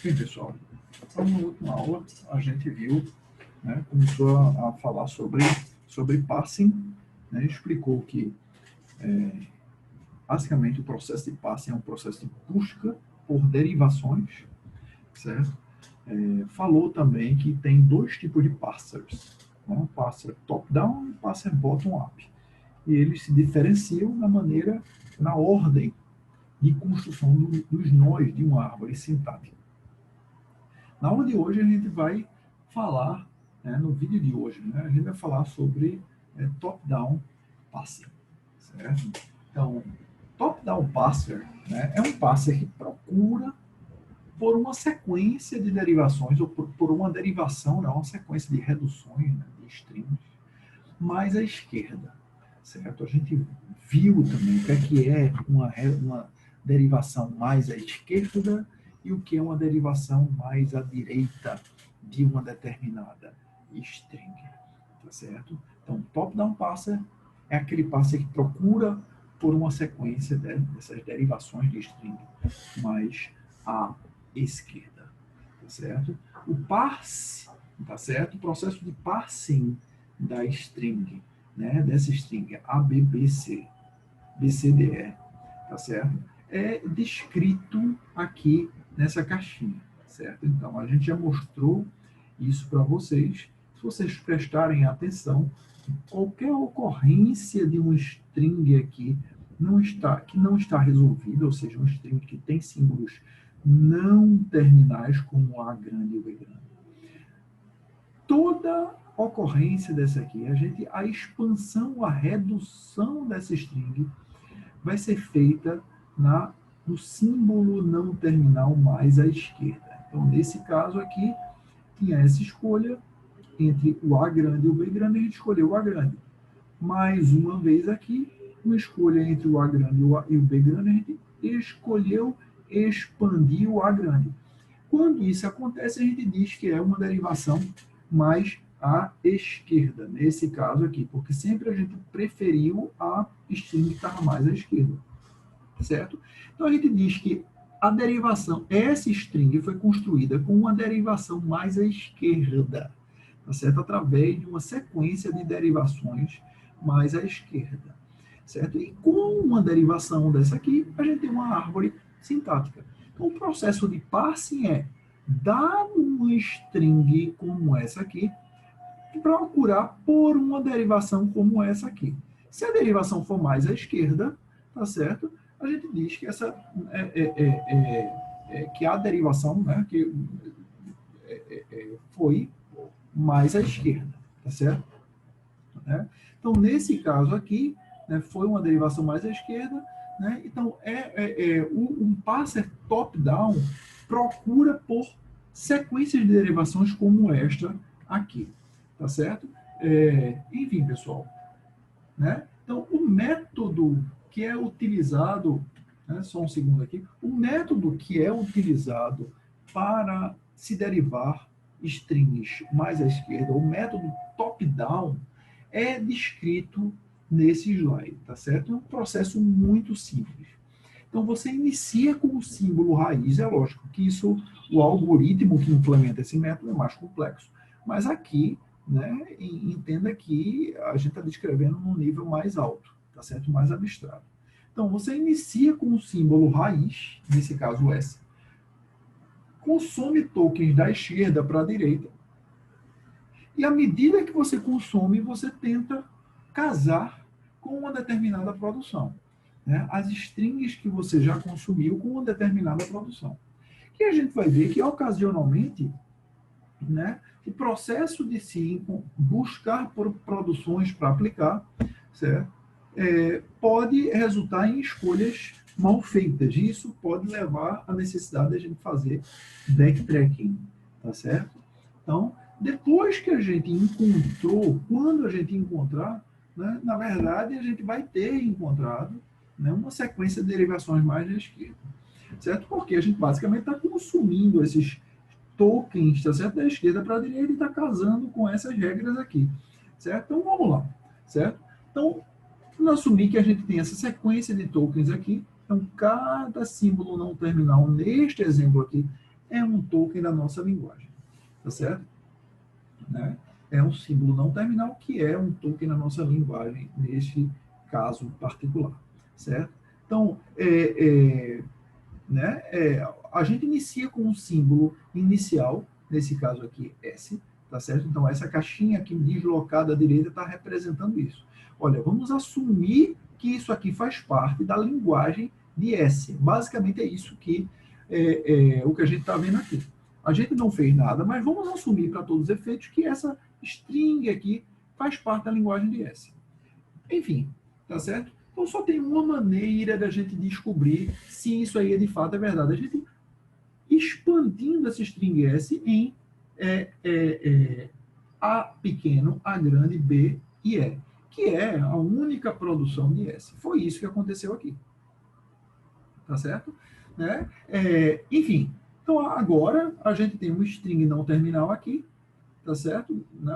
Bem, pessoal, então, na última aula a gente viu, né, começou a falar sobre parsing, né, explicou que basicamente o processo de parsing é um processo de busca por derivações, certo? Falou também que tem dois tipos de parsers, né, um parser top-down e um parser bottom-up. E eles se diferenciam na ordem de construção dos nós de uma árvore sintática. Na aula de hoje a gente vai falar, né, no vídeo de hoje, né, a gente vai falar sobre top-down parsing, certo? Então, top-down parser, né, é um parser que procura por uma sequência de derivações, ou por uma derivação, né, uma sequência de reduções, né, de strings, mais à esquerda, certo? A gente viu também o que é uma derivação mais à esquerda e o que é uma derivação mais à direita de uma determinada string, tá certo? Então, top-down parser é aquele parser que procura por uma sequência dessas derivações de string mais à esquerda, tá certo? O parse, tá certo? O processo de parsing da string, né, dessa string ABBC, BCDE, tá certo? É descrito aqui nessa caixinha, certo? Então, a gente já mostrou isso para vocês. Se vocês prestarem atenção, qualquer ocorrência de um string aqui que não está resolvida, ou seja, um string que tem símbolos não terminais, como A grande e o B grande. Toda ocorrência dessa aqui, a expansão, a redução dessa string vai ser feita no símbolo não terminal mais à esquerda. Então, nesse caso aqui, tinha essa escolha entre o A grande e o B grande, a gente escolheu o A grande. Mais uma vez aqui, uma escolha entre o A grande e o B grande, a gente escolheu expandir o A grande. Quando isso acontece, a gente diz que é uma derivação mais à esquerda, nesse caso aqui, porque sempre a gente preferiu a string que estava mais à esquerda, certo? Então a gente diz que a derivação, essa string foi construída com uma derivação mais à esquerda, tá certo? Através de uma sequência de derivações mais à esquerda, certo? E com uma derivação dessa aqui, a gente tem uma árvore sintática. Então, o processo de parsing é, dado uma string como essa aqui, procurar por uma derivação como essa aqui. Se a derivação for mais à esquerda, tá certo? A gente diz que essa que a derivação, né, que foi mais à esquerda, tá certo? Né? Então, nesse caso aqui, né, foi uma derivação mais à esquerda, né? Então, um parser top-down procura por sequências de derivações como esta aqui, tá certo? Enfim, pessoal, né? Então, o método que é utilizado, né, só um segundo aqui, o método que é utilizado para se derivar strings mais à esquerda, o método top-down, é descrito nesse slide, tá certo? É um processo muito simples. Então, você inicia com o símbolo raiz, é lógico que isso, o algoritmo que implementa esse método é mais complexo, mas aqui, né, entenda que a gente está descrevendo num nível mais alto, tá certo? Mais abstrato. Então, você inicia com o símbolo raiz, nesse caso S, consome tokens da esquerda para a direita, e à medida que você consome, você tenta casar com uma determinada produção, né? As strings que você já consumiu com uma determinada produção. Que a gente vai ver que, ocasionalmente, né, o processo de se buscar por produções para aplicar, certo? Pode resultar em escolhas mal feitas. Isso pode levar à necessidade de a gente fazer backtracking, tá certo? Então, depois que a gente encontrou, quando a gente encontrar, né, na verdade, a gente vai ter encontrado, né, uma sequência de derivações mais à esquerda, certo? Porque a gente basicamente está consumindo esses tokens, tá certo? Da esquerda para a direita e está casando com essas regras aqui, certo? Então, vamos lá, certo? Então, vamos assumir que a gente tem essa sequência de tokens aqui. Então, cada símbolo não terminal neste exemplo aqui é um token da nossa linguagem, tá certo? Né? É um símbolo não terminal que é um token na nossa linguagem, neste caso particular, certo? Então, a gente inicia com um símbolo inicial, nesse caso aqui, S, tá certo? Então, essa caixinha aqui deslocada à direita está representando isso. Olha, vamos assumir que isso aqui faz parte da linguagem de S. Basicamente é isso que o que a gente está vendo aqui. A gente não fez nada, mas vamos assumir para todos os efeitos que essa string aqui faz parte da linguagem de S. Enfim, tá certo? Então só tem uma maneira da gente descobrir se isso aí de fato é verdade. A gente expandindo essa string S em A pequeno, A grande, B e E, que é a única produção de S. Foi isso que aconteceu aqui. Tá certo? Né? Enfim, então agora a gente tem um string não terminal aqui, tá certo? Né?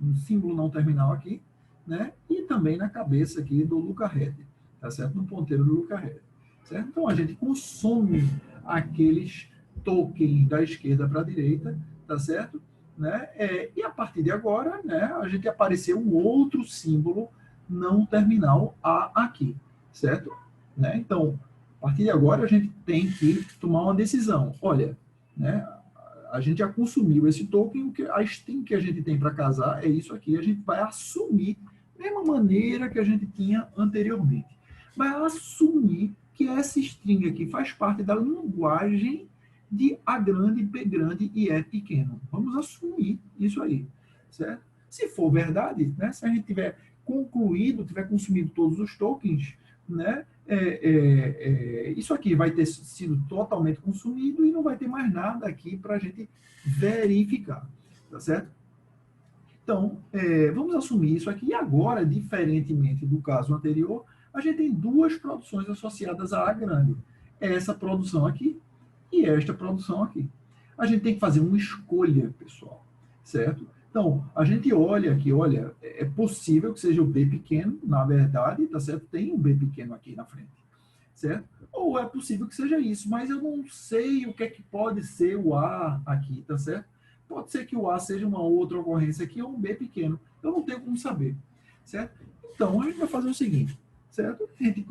Um símbolo não terminal aqui, né? E também na cabeça aqui do lookahead, tá certo? No ponteiro do lookahead, certo? Então a gente consome aqueles tokens da esquerda para a direita, tá certo? Né? E a partir de agora, né, a gente apareceu um outro símbolo não terminal A aqui, certo? Né? Então, a partir de agora a gente tem que tomar uma decisão. Olha, né, a gente já consumiu esse token, a string que a gente tem para casar é isso aqui, a gente vai assumir da mesma maneira que a gente tinha anteriormente. Vai assumir que essa string aqui faz parte da linguagem de A grande, B grande e E pequeno. Vamos assumir isso aí, certo? Se for verdade, né, se a gente tiver concluído, tiver consumido todos os tokens, né, isso aqui vai ter sido totalmente consumido e não vai ter mais nada aqui para a gente verificar, tá certo? Então, vamos assumir isso aqui. E agora, diferentemente do caso anterior, a gente tem duas produções associadas a A grande. Essa produção aqui e esta produção aqui. A gente tem que fazer uma escolha, pessoal, certo? Então, a gente olha aqui, olha, é possível que seja o B pequeno, na verdade, tá certo? Tem um B pequeno aqui na frente, certo? Ou é possível que seja isso, mas eu não sei o que é que pode ser o A aqui, tá certo? Pode ser que o A seja uma outra ocorrência aqui ou um B pequeno. Eu não tenho como saber, certo? Então, a gente vai fazer o seguinte, certo? A gente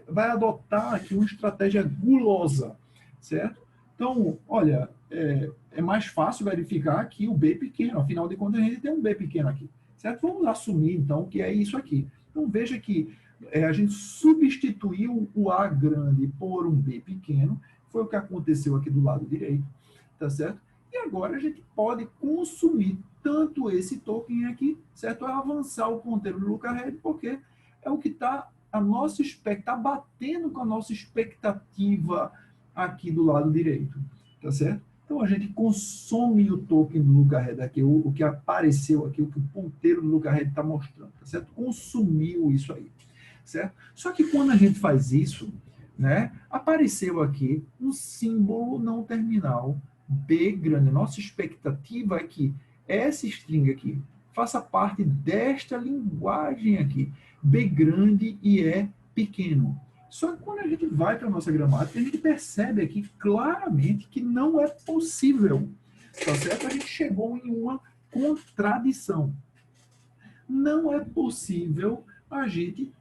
vai adotar aqui uma estratégia gulosa, certo? Então, olha, é mais fácil verificar aqui o B pequeno, afinal de contas a gente tem um B pequeno aqui, certo? Vamos assumir, então, que é isso aqui. Então, veja que a gente substituiu o A grande por um B pequeno, foi o que aconteceu aqui do lado direito, tá certo? E agora a gente pode consumir tanto esse token aqui, certo? A avançar o ponteiro do lookahead, porque é o que está está batendo com a nossa expectativa aqui do lado direito, tá certo? Então a gente consome o token do lookahead aqui, o que apareceu aqui, o que o ponteiro do lookahead está mostrando, tá certo? Consumiu isso aí, certo? Só que quando a gente faz isso, né, apareceu aqui um símbolo não terminal B grande. Nossa expectativa é que essa string aqui faça parte desta linguagem aqui, B grande e E pequeno. Só que quando a gente vai para a nossa gramática, a gente percebe aqui claramente que não é possível, tá certo? A gente chegou em uma contradição. Não é possível a gente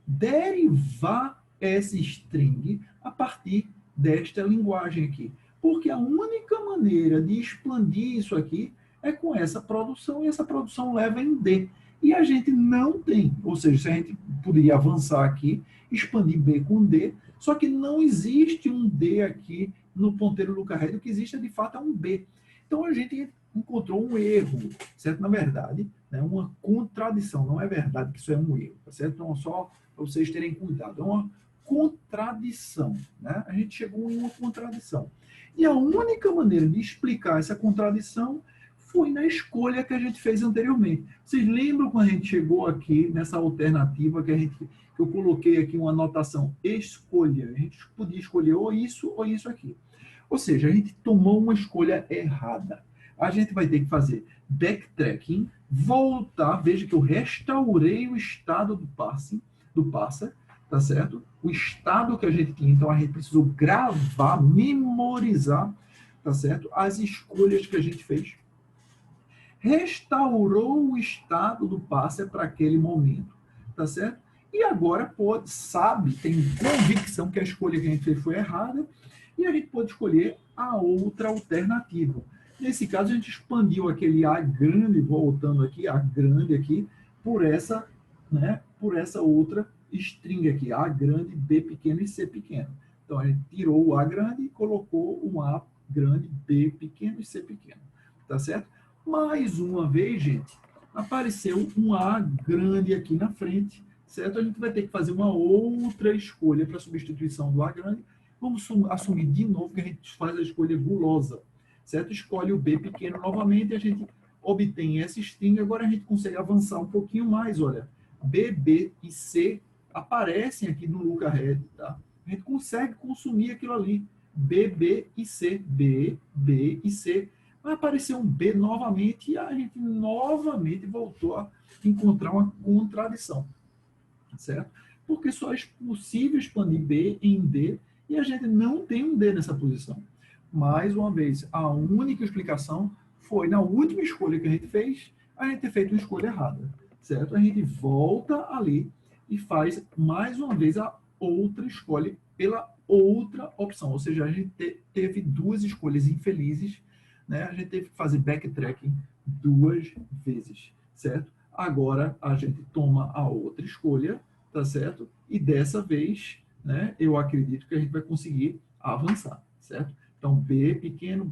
derivar essa string a partir desta linguagem aqui. Porque a única maneira de expandir isso aqui é com essa produção, e essa produção leva em D. E a gente não tem, ou seja, se a gente poderia avançar aqui, expandir B com D, só que não existe um D aqui no ponteiro lookahead, o que existe de fato é um B. Então a gente encontrou um erro, certo? Na verdade, né, uma contradição, não é verdade que isso é um erro, tá certo? Então só para vocês terem cuidado, é uma contradição, né? A gente chegou em uma contradição. E a única maneira de explicar essa contradição foi na escolha que a gente fez anteriormente. Vocês lembram quando a gente chegou aqui nessa alternativa que eu coloquei aqui uma anotação escolha? A gente podia escolher ou isso aqui. Ou seja, a gente tomou uma escolha errada. A gente vai ter que fazer backtracking, voltar, veja que eu restaurei o estado do parser, tá certo? O estado que a gente tinha, então a gente precisou gravar, memorizar tá certo? As escolhas que a gente fez, restaurou o estado do parser para aquele momento, tá certo? E agora tem convicção que a escolha que a gente fez foi errada, e a gente pode escolher a outra alternativa. Nesse caso, a gente expandiu aquele A grande, voltando aqui, A grande aqui, por essa, né, por essa outra string aqui, A grande, B pequeno e C pequeno. Então, a gente tirou o A grande e colocou um A grande, B pequeno e C pequeno. Tá certo? Mais uma vez, gente, apareceu um A grande aqui na frente, certo? A gente vai ter que fazer uma outra escolha para substituição do A grande. Vamos assumir de novo que a gente faz a escolha gulosa, certo? Escolhe o B pequeno novamente e a gente obtém essa string. Agora a gente consegue avançar um pouquinho mais, olha. B, B e C aparecem aqui no lookahead, tá? A gente consegue consumir aquilo ali. B, B e C. B, B e C. Vai aparecer um B novamente e a gente novamente voltou a encontrar uma contradição, certo? Porque só é possível expandir B em D e a gente não tem um D nessa posição. Mais uma vez, a única explicação foi na última escolha que a gente fez, a gente ter feito uma escolha errada, certo? A gente volta ali e faz mais uma vez a outra escolha pela outra opção, ou seja, a gente teve duas escolhas infelizes, né? A gente teve que fazer backtracking duas vezes, certo? Agora a gente toma a outra escolha, tá certo? E dessa vez, né, eu acredito que a gente vai conseguir avançar, certo? Então, B pequeno,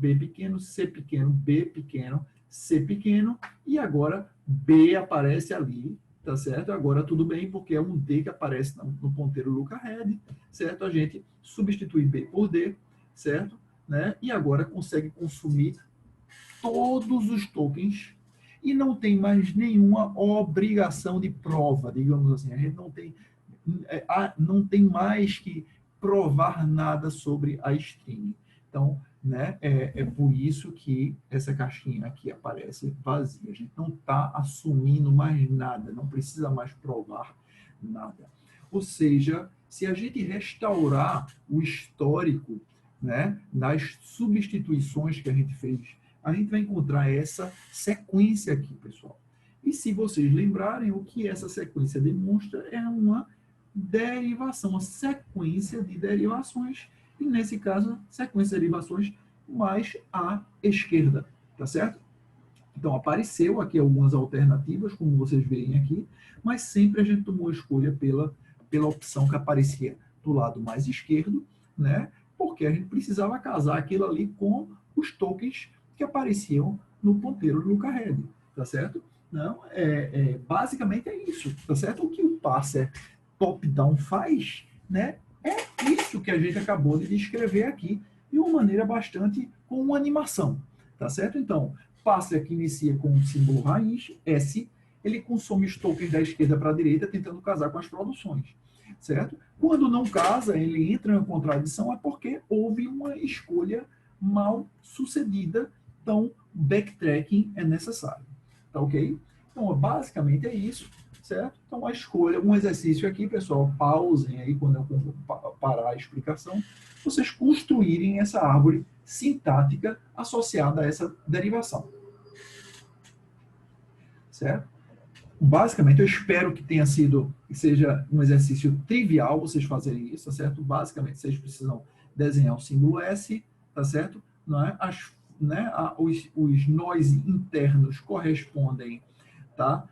C pequeno, B pequeno, C pequeno, e agora B aparece ali, tá certo? Agora tudo bem, porque é um D que aparece no ponteiro lookahead, certo? A gente substitui B por D, certo? Né? E agora consegue consumir todos os tokens e não tem mais nenhuma obrigação de prova, digamos assim. A gente não tem mais que provar nada sobre a string. Então, né, é por isso que essa caixinha aqui aparece vazia. A gente não está assumindo mais nada, não precisa mais provar nada. Ou seja, se a gente restaurar o histórico, né, das substituições que a gente fez, a gente vai encontrar essa sequência aqui, pessoal. E se vocês lembrarem, o que essa sequência demonstra é uma derivação, uma sequência de derivações, e nesse caso, sequência de derivações mais à esquerda, tá certo? Então, apareceu aqui algumas alternativas, como vocês veem aqui, mas sempre a gente tomou a escolha pela opção que aparecia do lado mais esquerdo, né? Porque a gente precisava casar aquilo ali com os tokens que apareciam no ponteiro do lookahead, tá certo? Não, basicamente é isso, tá certo? O que o parser top-down faz, né? É isso que a gente acabou de descrever aqui, de uma maneira bastante com uma animação, tá certo? Então, parser que inicia com o símbolo raiz, S, ele consome os tokens da esquerda para a direita, tentando casar com as produções, certo? Quando não casa, ele entra em contradição, é porque houve uma escolha mal sucedida, então backtracking é necessário, tá ok? Então, basicamente é isso, certo? Então, a escolha, um exercício aqui, pessoal, pausem aí quando eu parar a explicação, vocês construírem essa árvore sintática associada a essa derivação, certo? Basicamente, eu espero que seja um exercício trivial vocês fazerem isso, tá certo? Basicamente, vocês precisam desenhar o símbolo S, tá certo? Não é? Os nós internos correspondem, tá?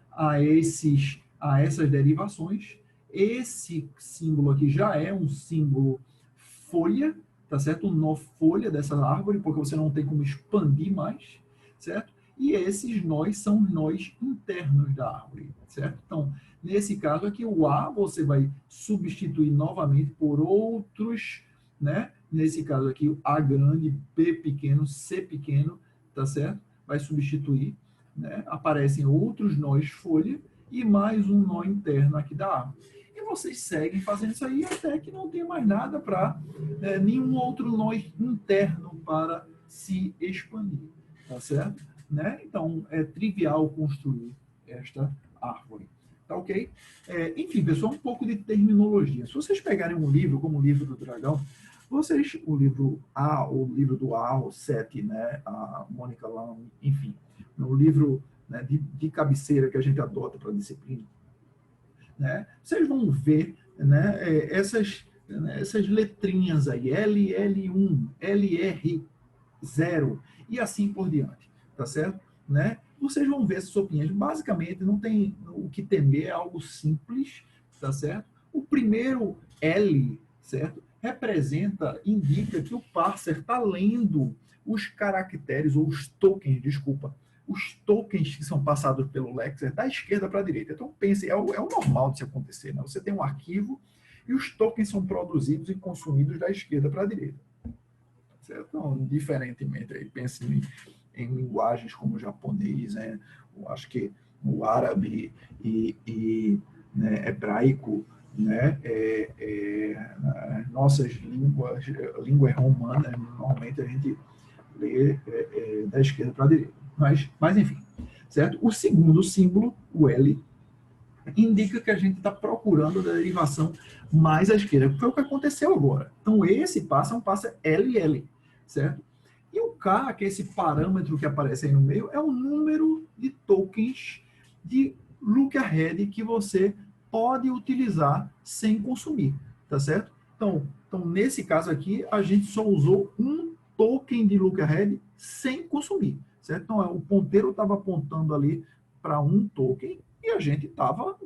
a essas derivações. Esse símbolo aqui já é um símbolo folha, tá certo? Um nó folha dessa árvore, porque você não tem como expandir mais, certo? E esses nós são nós internos da árvore, certo? Então, nesse caso aqui, o A você vai substituir novamente por outros, né? Nesse caso aqui, A grande, B pequeno, C pequeno, tá certo? Vai substituir, né? Aparecem outros nós folha e mais um nó interno aqui da árvore. E vocês seguem fazendo isso aí até que não tenha mais nada para nenhum outro nó interno para se expandir, tá certo? Né? Então, é trivial construir esta árvore. Tá ok? Enfim, pessoal, um pouco de terminologia. Se vocês pegarem um livro, como o livro do Dragão, o livro A, o livro do A, o 7, né, a Mônica Lam, enfim, no livro, né, de cabeceira que a gente adota para a disciplina, né, vocês vão ver, né, essas letrinhas aí, LL1, LR0 e assim por diante, tá certo? Né? Vocês vão ver essas opiniões. Basicamente, não tem o que temer, é algo simples, tá certo? O primeiro L, certo? Representa, indica que o parser está lendo os caracteres, ou os tokens, desculpa, os tokens que são passados pelo Lexer da esquerda para a direita. Então, pense, é o normal de se acontecer, né? Você tem um arquivo e os tokens são produzidos e consumidos da esquerda para a direita. Certo? Então, diferentemente, aí, pense em linguagens como o japonês, né? Eu acho que o árabe né, hebraico, né, nossas línguas romanas, normalmente a gente lê da esquerda para a direita. Mas, enfim, certo? O segundo símbolo, o L, indica que a gente está procurando a derivação mais à esquerda. Foi o que aconteceu agora. Então, esse passo é um passo LL, certo? E o K, que é esse parâmetro que aparece aí no meio, é o número de tokens de look ahead que você pode utilizar sem consumir, tá certo? Então, nesse caso aqui, a gente só usou um token de look ahead sem consumir, certo? Então, o ponteiro estava apontando ali para um token e a gente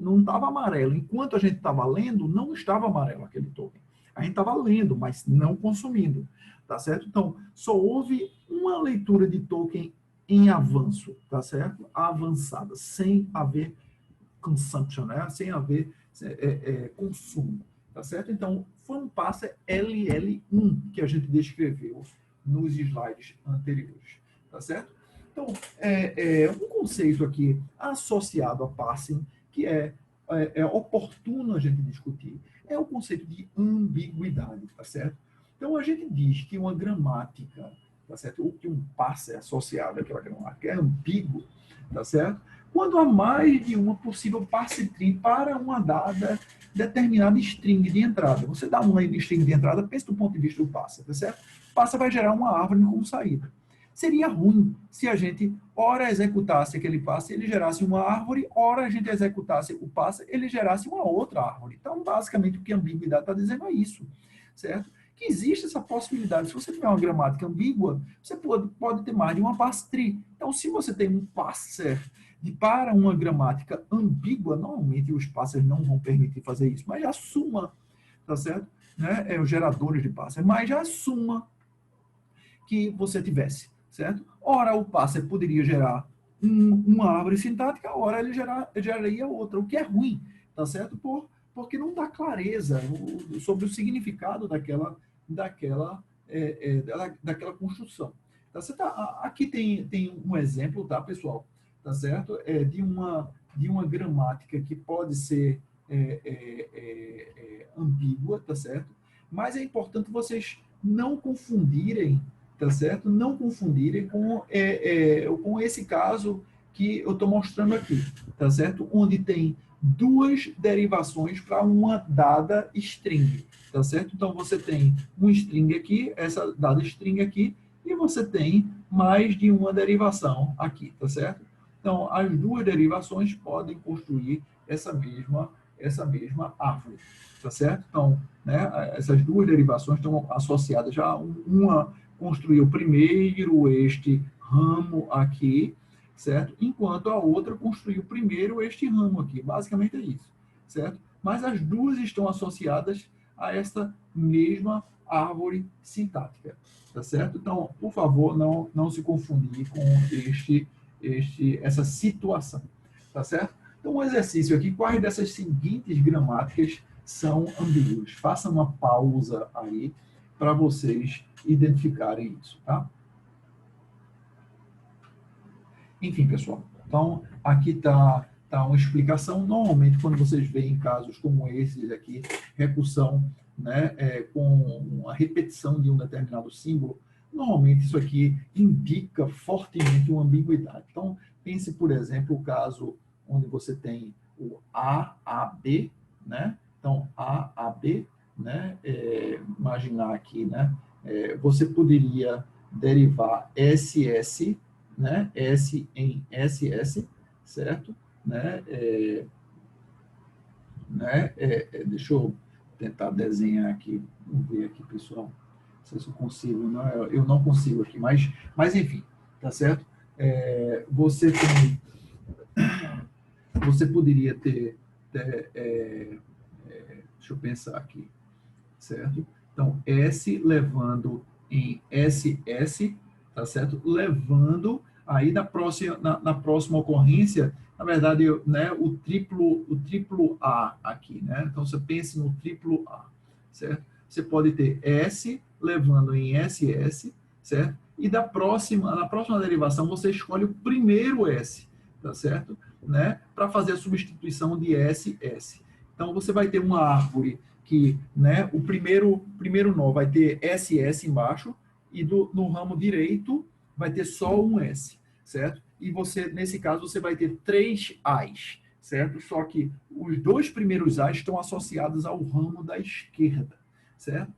não estava amarelo. Enquanto a gente estava lendo, não estava amarelo aquele token. A gente estava lendo, mas não consumindo. Tá certo? Então, só houve uma leitura de token em avanço, tá certo? Avançada, sem haver consumption, né? Sem haver consumo, tá certo? Então, foi um passo LL1 que a gente descreveu nos slides anteriores, tá certo? Então, um conceito aqui associado a passing, que é oportuno a gente discutir, é o conceito de ambiguidade, tá certo? Então, a gente diz que uma gramática, tá certo? Ou que um passe associado àquela gramática é ambíguo, tá certo? Quando há mais de uma possível passe tree para uma dada determinada string de entrada. Você dá uma string de entrada, pensa do ponto de vista do passe, tá certo? O passe vai gerar uma árvore como saída. Seria ruim se a gente, ora executasse aquele passe, ele gerasse uma árvore, ora a gente executasse o passe, ele gerasse uma outra árvore. Então, basicamente, o que a ambiguidade está dizendo é isso, certo? Que existe essa possibilidade. Se você tiver uma gramática ambígua, você pode ter mais de uma pass tree. Então, se você tem um passer para uma gramática ambígua, normalmente os passers não vão permitir fazer isso, mas já assuma, tá certo? Né? Os geradores de passer, mas já assuma que você tivesse, certo? Ora, o passer poderia gerar uma árvore sintática, ora ele geraria outra, o que é ruim, tá certo? Porque não dá clareza sobre o significado daquela construção. Tá certo? Aqui tem um exemplo, tá, pessoal? Tá certo? De uma gramática que pode ser ambígua, tá certo? Mas é importante vocês não confundirem, tá certo? Não confundirem com esse caso que eu estou mostrando aqui, tá certo? Onde tem duas derivações para uma dada string, tá certo? Então, você tem um string aqui, essa dada string aqui, e você tem mais de uma derivação aqui, tá certo? Então, as duas derivações podem construir essa mesma árvore, tá certo? Então, né, essas duas derivações estão associadas já. Uma construiu primeiro este ramo aqui, certo? Enquanto a outra construiu primeiro este ramo aqui. Basicamente é isso, certo? Mas as duas estão associadas a esta mesma árvore sintática, tá certo? Então, por favor, não se confundir com essa situação, tá certo? Então, um exercício aqui, quais dessas seguintes gramáticas são ambíguas? Faça uma pausa aí para vocês identificarem isso, tá? Enfim, pessoal, então aqui está uma explicação. Normalmente, quando vocês veem casos como esses aqui, recursão, né, com a repetição de um determinado símbolo, normalmente isso aqui indica fortemente uma ambiguidade. Então, pense, por exemplo, o caso onde você tem o A, A, B, né? Então, A, A, B, né, imaginar aqui, né, você poderia derivar SS, né, S em SS, certo? Deixa eu tentar desenhar aqui, vamos ver aqui, pessoal, não sei se eu consigo, não, eu não consigo aqui, mas enfim, tá certo? Você poderia deixa eu pensar aqui, certo? Então, S levando em SS, tá certo? Levando aí na próxima ocorrência, na verdade, né, o triplo A aqui, né? Então, você pense no triplo A, certo? Você pode ter S levando em SS, certo? E na próxima derivação, você escolhe o primeiro S, tá certo? Né? Para fazer a substituição de SS. Então, você vai ter uma árvore que, né, o primeiro nó vai ter SS embaixo e no ramo direito vai ter só um S, certo? E você, nesse caso, você vai ter 3 As, certo? Só que os 2 primeiros As estão associados ao ramo da esquerda, certo?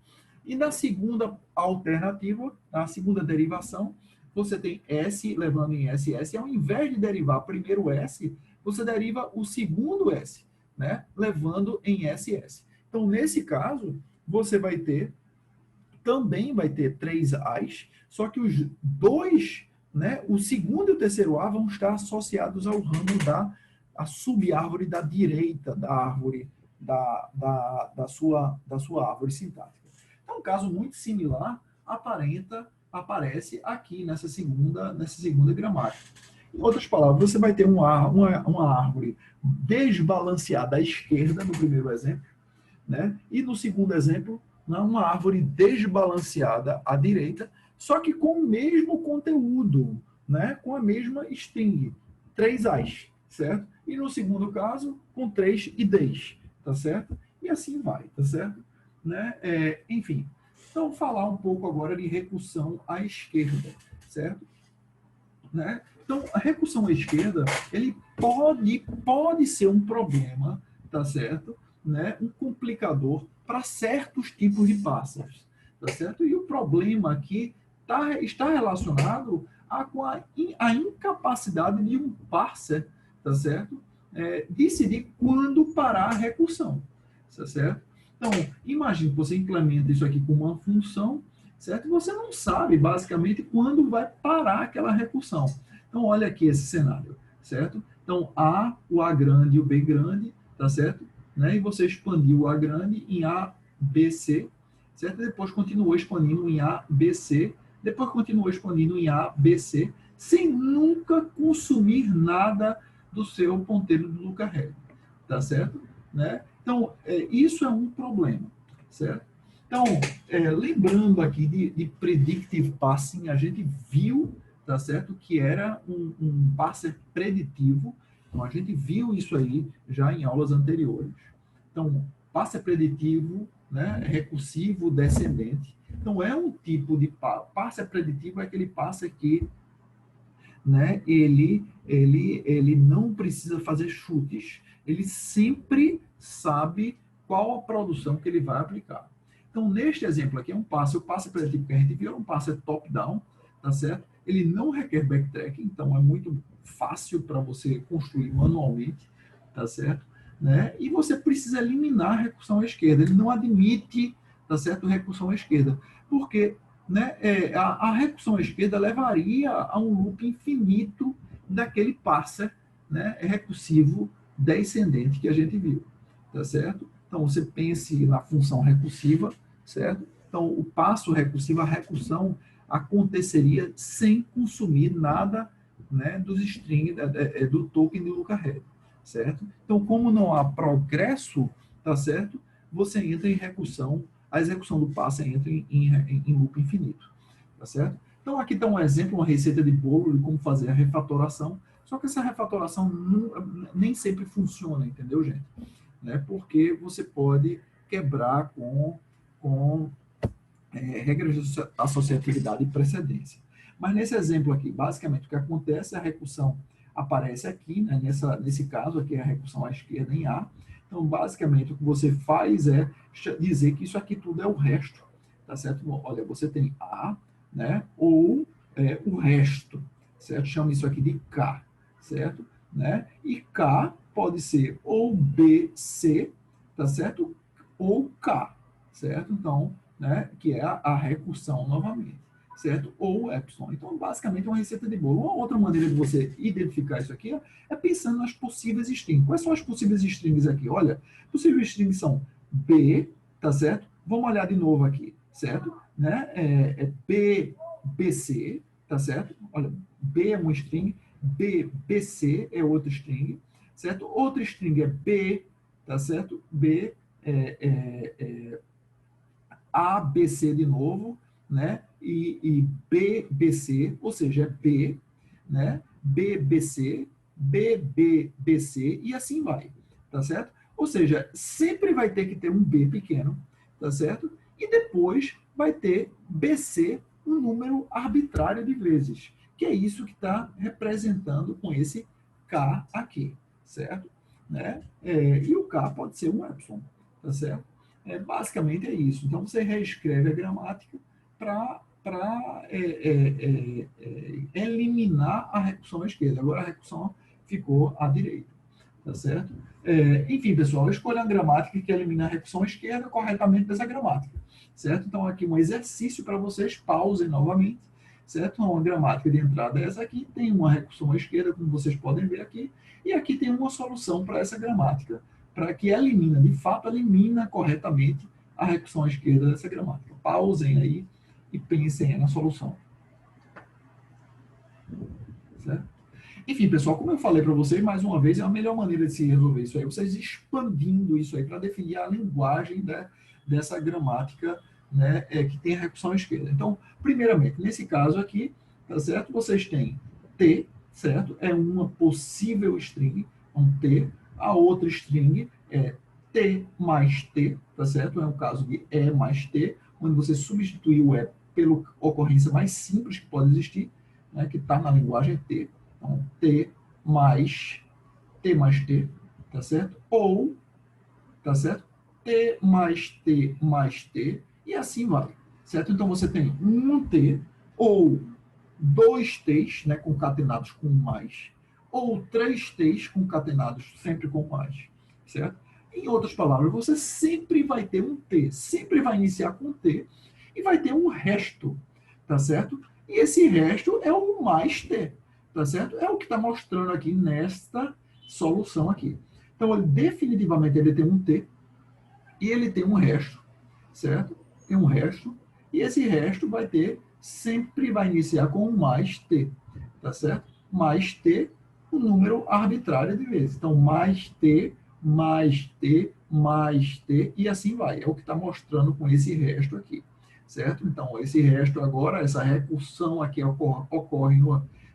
E na segunda alternativa, na segunda derivação, você tem S levando em SS, e ao invés de derivar primeiro S, você deriva o segundo S, né, levando em SS. Então, nesse caso, você também vai ter 3 As, só que os dois, né, o segundo e o terceiro A vão estar associados ao ramo a sub-árvore da direita da árvore, da sua árvore sintática. Então, um caso muito similar aparece aqui nessa segunda gramática. Em outras palavras, você vai ter uma árvore desbalanceada à esquerda, no primeiro exemplo, né? E no segundo exemplo, uma árvore desbalanceada à direita, só que com o mesmo conteúdo, né? Com a mesma string, 3 As, certo? E no segundo caso, com 3 IDs, tá certo? E assim vai, tá certo? Né? Enfim, então falar um pouco agora de recursão à esquerda, certo? Né? Então, a recursão à esquerda, ele pode ser um problema, tá certo? Né? Um complicador para certos tipos de parsers, tá certo? E o problema aqui está relacionado com a incapacidade de um parser, tá certo? Decidir quando parar a recursão, tá certo? Então, imagine que você implementa isso aqui com uma função, certo? Você não sabe, basicamente, quando vai parar aquela recursão. Então, olha aqui esse cenário, certo? Então, o A grande e o B grande, tá certo? Né? E você expandiu o A grande em A, B, C, certo? Depois continuou expandindo em A, B, C, depois continuou expandindo em A, B, C, sem nunca consumir nada do seu ponteiro do Luca-Head, tá certo? Né? Então, isso é um problema, certo? Então, lembrando aqui de predictive parsing, a gente viu, tá certo, que era um parser preditivo. Então, a gente viu isso aí já em aulas anteriores. Então, parser preditivo, né, recursivo descendente. Então, é um tipo de parser preditivo, é aquele parser que, né, ele não precisa fazer chutes. Ele sempre sabe qual a produção que ele vai aplicar. Então, neste exemplo aqui, o parser preditivo que a gente viu é um parser top-down, tá certo? Ele não requer backtracking, então é muito fácil para você construir manualmente, tá certo? Né? E você precisa eliminar a recursão à esquerda. Ele não admite, tá certo, recursão à esquerda, porque, né, a recursão à esquerda levaria a um loop infinito daquele parser, né, recursivo descendente que a gente viu, tá certo? Então, você pense na função recursiva, certo? Então, o passo recursivo, a recursão, aconteceria sem consumir nada, né, dos strings, do token do Luca-Head, certo? Então, como não há progresso, tá certo? Você entra em recursão, a execução do passo entra em loop infinito, tá certo? Então, aqui está um exemplo, uma receita de bolo de como fazer a refatoração, só que essa refatoração nem sempre funciona, entendeu, gente? Né? Porque você pode quebrar com regras de associatividade e precedência. Mas nesse exemplo aqui, basicamente, o que acontece, a recursão aparece aqui, né? Nesse caso aqui, a recursão à esquerda em A, Então, basicamente, o que você faz é dizer que isso aqui tudo é o resto, tá certo? Bom, olha, você tem A, né? Ou o resto, certo? Chama isso aqui de K, certo? Né? E K pode ser ou BC, tá certo? Ou K, certo? Então, né? Que é a recursão novamente, certo? Ou epsilon. Então, basicamente, é uma receita de bolo. Uma outra maneira de você identificar isso aqui é pensando nas possíveis strings. Quais são as possíveis strings aqui? Olha, possíveis strings são B, tá certo? Vamos olhar de novo aqui, certo? Né? B, BC, tá certo? Olha, B é uma string, B, BC é outra string, certo? Outra string é B, tá certo? B, ABC de novo, né? E BBC, ou seja, é B, né? BBC, BBBC e assim vai, tá certo? Ou seja, sempre vai ter que ter um B pequeno, tá certo? E depois vai ter BC, um número arbitrário de vezes, que é isso que está representando com esse K aqui, certo? Né? E o K pode ser um epsilon, tá certo? Basicamente é isso. Então, você reescreve a gramática para eliminar a recursão à esquerda. Agora, a recursão ficou à direita. Tá certo? Enfim, pessoal, escolha a gramática que elimina a recursão à esquerda corretamente dessa gramática. Certo? Então, aqui um exercício para vocês. Pausem novamente. Certo? Uma gramática de entrada é essa aqui. Tem uma recursão à esquerda, como vocês podem ver aqui. E aqui tem uma solução para essa gramática, para que elimina, de fato, elimina corretamente a recursão à esquerda dessa gramática. Pausem aí e pensem aí na solução. Certo? Enfim, pessoal, como eu falei para vocês, mais uma vez, é a melhor maneira de se resolver isso aí, vocês expandindo isso aí para definir a linguagem, né, dessa gramática, né, que tem a recursão à esquerda. Então, primeiramente, nesse caso aqui, tá certo? Vocês têm T, certo? É uma possível string, um T. A outra string é T mais T, tá certo? É um caso de E mais T, onde você substitui o E pela ocorrência mais simples que pode existir, né, que está na linguagem T. Então, T mais T, tá certo? Ou, tá certo? T mais T, e assim vai, certo? Então, você tem um T, ou dois T's, né, concatenados com mais, ou três T's concatenados sempre com mais, certo? Em outras palavras, você sempre vai ter um T, sempre vai iniciar com T, e vai ter um resto, tá certo? E esse resto é o mais T, tá certo? É o que está mostrando aqui nesta solução aqui. Então, ele, definitivamente, ele tem um T e ele tem um resto, certo? Tem um resto, e esse resto vai ter, sempre vai iniciar com um mais T, tá certo? Mais T, um número arbitrário de vezes. Então, mais T, mais T, mais T, e assim vai. É o que está mostrando com esse resto aqui, certo? Então, esse resto agora, essa recursão aqui ocorre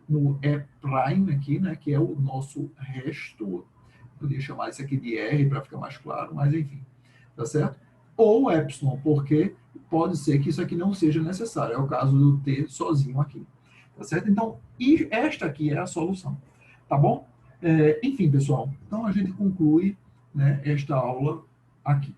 no E' aqui, né, que é o nosso resto. Podia chamar isso aqui de R para ficar mais claro, mas enfim, tá certo? Ou epsilon, porque pode ser que isso aqui não seja necessário. É o caso do T sozinho aqui, tá certo? Então, e esta aqui é a solução, tá bom? Enfim, pessoal, então a gente conclui, né, esta aula aqui.